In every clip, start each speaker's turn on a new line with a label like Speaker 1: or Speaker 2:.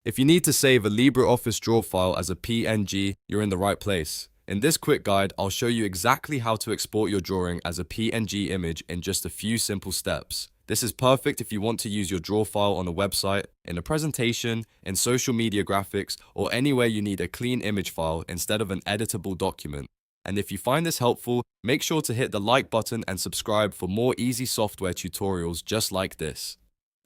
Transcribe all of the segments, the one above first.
Speaker 1: If you need to save a LibreOffice Draw file as a PNG, you're in the right place. In this quick guide, I'll show you exactly how to export your drawing as a PNG image in just a few simple steps. This is perfect if you want to use your draw file on a website, in a presentation, in social media graphics, or anywhere you need a clean image file instead of an editable document. And if you find this helpful, make sure to hit the like button and subscribe for more easy software tutorials just like this.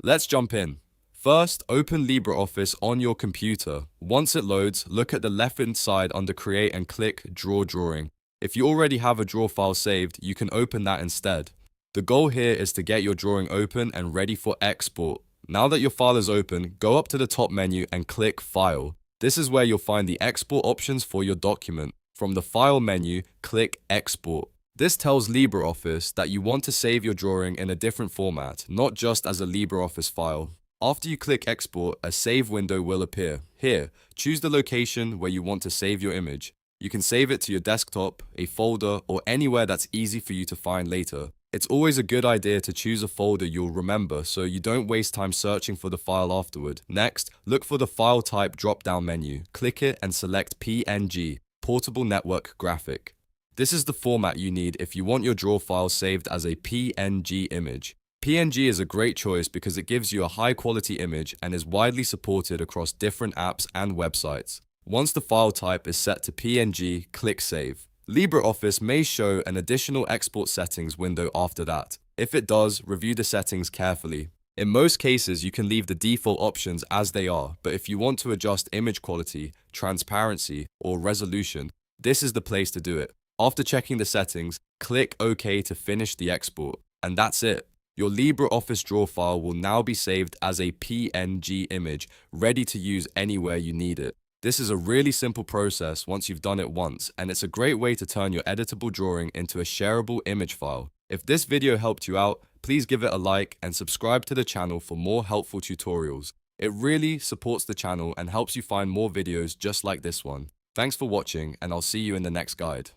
Speaker 1: Let's jump in. First, open LibreOffice on your computer. Once it loads, look at the left-hand side under Create and click Draw Drawing. If you already have a draw file saved, you can open that instead. The goal here is to get your drawing open and ready for export. Now that your file is open, go up to the top menu and click File. This is where you'll find the export options for your document. From the File menu, click Export. This tells LibreOffice that you want to save your drawing in a different format, not just as a LibreOffice file. After you click Export, a save window will appear. Here, choose the location where you want to save your image. You can save it to your desktop, a folder, or anywhere that's easy for you to find later. It's always a good idea to choose a folder you'll remember so you don't waste time searching for the file afterward. Next, look for the File Type drop-down menu. Click it and select PNG, Portable Network Graphic. This is the format you need if you want your draw file saved as a PNG image. PNG is a great choice because it gives you a high-quality image and is widely supported across different apps and websites. Once the file type is set to PNG, click Save. LibreOffice may show an additional export settings window after that. If it does, review the settings carefully. In most cases, you can leave the default options as they are, but if you want to adjust image quality, transparency, or resolution, this is the place to do it. After checking the settings, click OK to finish the export. And that's it. Your LibreOffice Draw file will now be saved as a PNG image, ready to use anywhere you need it. This is a really simple process once you've done it once, and it's a great way to turn your editable drawing into a shareable image file. If this video helped you out, please give it a like and subscribe to the channel for more helpful tutorials. It really supports the channel and helps you find more videos just like this one. Thanks for watching, and I'll see you in the next guide.